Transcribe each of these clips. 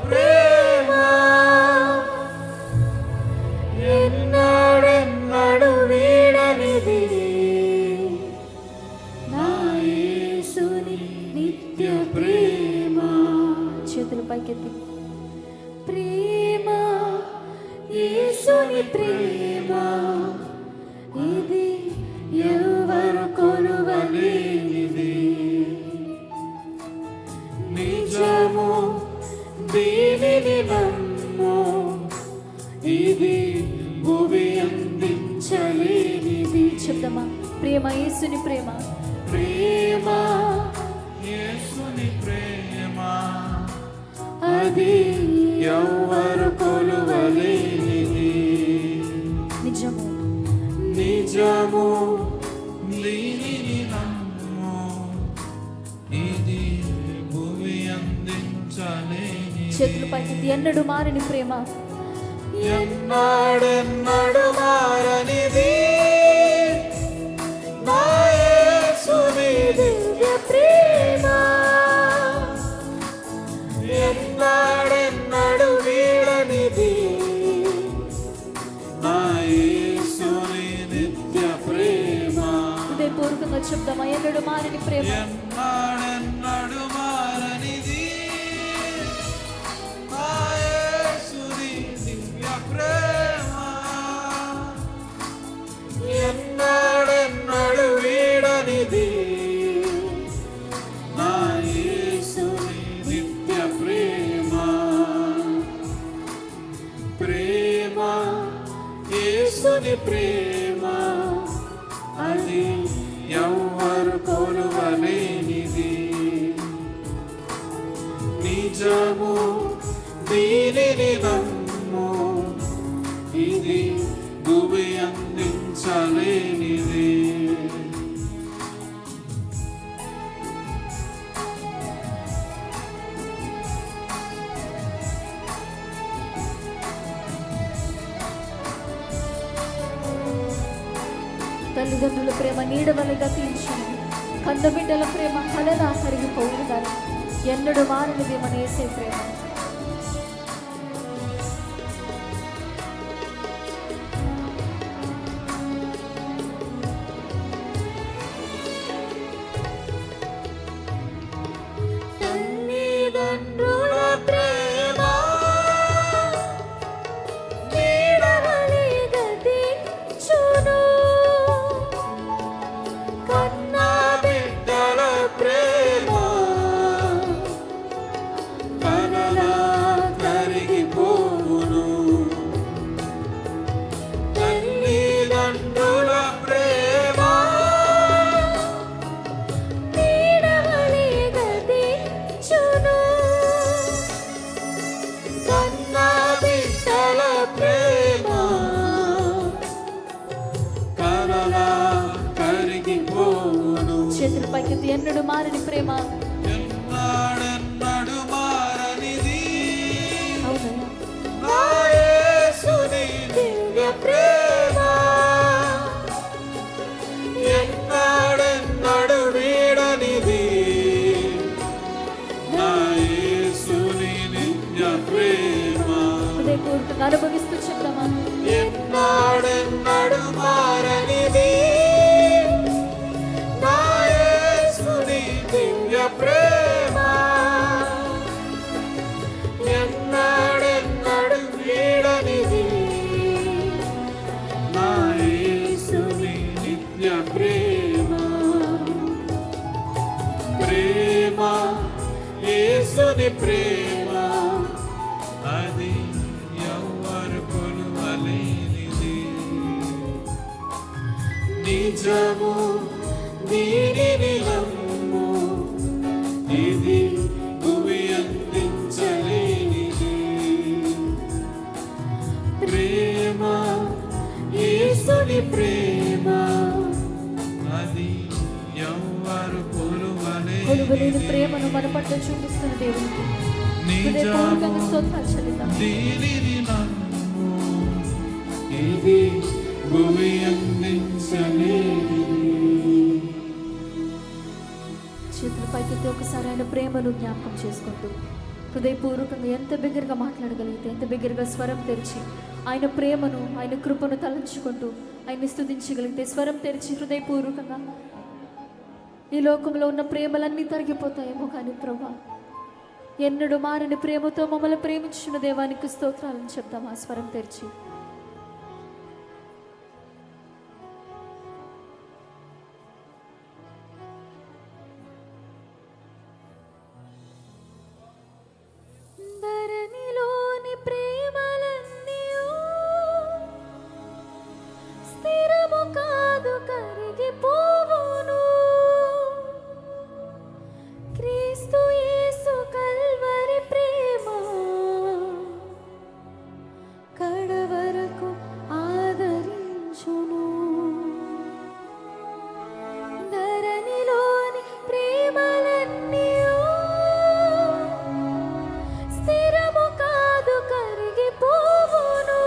ప్రేమ ఎన్నడెన్నడు వీడనిది నా యేసుని నిత్య ప్రేమ. చేతులు పైకెత్తి. ప్రేమ యేసుని ప్రేమ ఇది ఎవరు కొలువలేనిది, నిజము దీనిని నమ్ము ఇది భూమి అందించలేనిది. చెప్తామా? ప్రేమ యేసుని ప్రేమ, ప్రేమ యేసుని ప్రేమ అది ఎవరు కొలువలేనిది, నిజము నిజము దీనిని నమ్ము ఇది భూమి అందించలేనిది. చేతులు పైకి. ఎన్నడు మారని ప్రేమ, ఎన్నడెన్నడు మారనిది నా యేసుని దివ్య ప్రేమ ఎన్నడెన్నడు వీడనిది నా యేసుని నిత్య ప్రేమ. హృదయపూర్వకంగా చెప్తామా? ఎన్నడు మారని ప్రేమ, ఎన్నడెన్నడు మారనిది నా యేసుని దివ్య ప్రేమ ఎన్నడెన్నడు వీడనిది నా యేసుని నిత్య ప్రేమ. ప్రేమ యేసుని ప్రేమ అది ఎవరు కొలువలేనిది, నిజము దీనిని నమ్ము ఇది భూమి అందించలేనిది. తల్లిదండ్రుల ప్రేమ నీడవలగా తీర్చును, కన్నబిడ్డల ప్రేమ కలలా కరిగిపోవుగాను. ఎన్నడు మారనిది మన యేసే ప్రేమ. తల్లిదండ్రుల ప్రేమ నీడవలెగా తీర్చును, కన్నా బిడ్డల ప్రేమ కలలా కరిగిపోవును. తల్లిదండ్రుల ప్రేమ నీడవలెగా తీర్చును, కన్నా బిడ్డల ప్రేమ కలలా కరిగిపోవును. చేతుల పైకి. ఎన్నడు మారని ప్రేమ, ఎన్నడెన్నడు మారనిది అవునయ్యా, నా యేసుని దివ్య ప్రేమ ఎన్నడెన్నడు వీడనిది నా యేసుని నిత్య ప్రేమ. హృదయపూర్వకంగా అనుభవిస్తూ చెప్తామా? ఎన్నడెన్నడు మారనిది నా యేసుని దివ్య ప్రేమ ఎన్నడెన్నడు వీడనిది నా యేసుని నిత్య ప్రేమ. ప్రేమ యేసుని ప్రేమ అది ఎవరు కొలువలేనిది, నిజము దీనిని నమ్ము ఇది భూమి అందించలేనిది. ప్రేమ యేసుని ప్రేమ అది ఎవరు కొలువలేని కొలువలేనిది. ప్రేమను మన పట్ల చూపిస్తున్న దేవునికి నిజము హృదయపూర్వకంగా స్తోత్రాలు చెల్లిద్దాం. దీనిని నమ్ము ఇది భూమి అందించలేనిది. చేతుల పైకెత్తి ఒకసారి ఆయన ప్రేమను జ్ఞాపకం చేసుకుంటూ హృదయపూర్వకంగా ఎంత బిగ్గరగా మాట్లాడగలిగితే, ఎంత బిగ్గరగా స్వరం తెరిచి ఆయన ప్రేమను, ఆయన కృపను తలంచుకుంటూ ఆయన్ని స్తుతించగలిగితే, స్వరం తెరిచి హృదయపూర్వకంగా ఈ లోకంలో ఉన్న ప్రేమలన్నీ తరిగిపోతాయేమో. కానీ ప్రభా, ఎన్నడూ మారని ప్రేమతో మమ్మల్ని ప్రేమించిన దేవానికి స్తోత్రాలను చెప్దాం ఆ స్వరం తెరిచి. ధరణిలోని ప్రేమలన్నీయు స్థిరము కాదు, కరిగిపోవును. క్రీస్తు యేసు కల్వరి ప్రేమ కడవరకు ఆదరించును. ధరణిలోని ప్రేమలన్నీయు స్థిరము కాదు, కరిగిపోవును.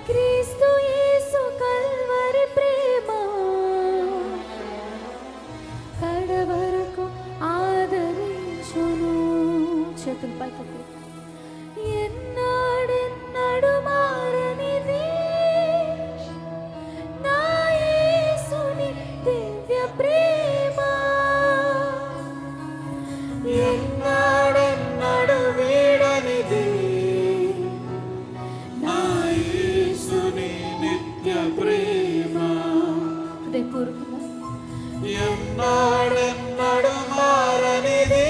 క్రీస్తు యేసు కల్వరి ప్రేమ కడవరకు ఆదరించును. చేతులు పైకెత్తి. ఎన్నాడెన్నడు మారనిది నా యేసుని దివ్య ప్రేమ, ఎన్నాడెన్నడు వీడనిది నా యేసుని నిత్య ప్రేమ. హృదయపూర్వకంగా ఎన్నాడెన్నడు మారనిది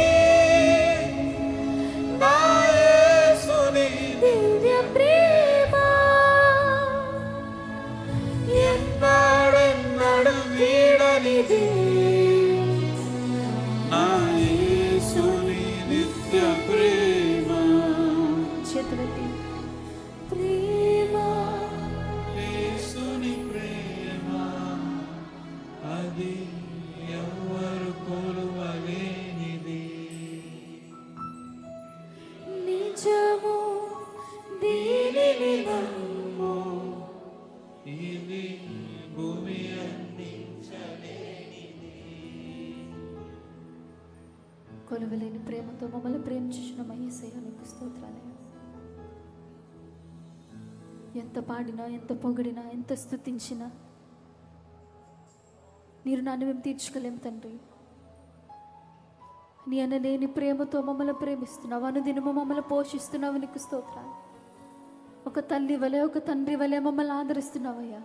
నా యేసుని దివ్య ప్రేమ, ఎన్నాడెన్నడు వీడనిది నా యేసుని నిత్య ప్రేమ. చేతులెత్తి. ప్రేమ యేసుని ప్రేమ అది ఎవ్వరు కొలువలేనిది. నిజము దీనిని నమ్ము, ఇది భూమి అందించలేనిది. కొలువలేని ప్రేమతో మమ్మల్ని ప్రేమించిన యేసయ్య నీకు స్తోత్రాలే. ఎంత పాడినా, ఎంత పొగిడినా, ఎంత స్తుతించినా నీ రుణాన్ని మేము తీర్చుకోలేం తండ్రి. నీ అనలేని ప్రేమతో మమ్మల్ని ప్రేమిస్తున్నావు, అనుదినము మమ్మల్ని పోషిస్తున్నావు. నీకు స్తోత్రాలు. ఒక తల్లి వలె, ఒక తండ్రి వలె మమ్మల్ని ఆదరిస్తున్నావయ్యా.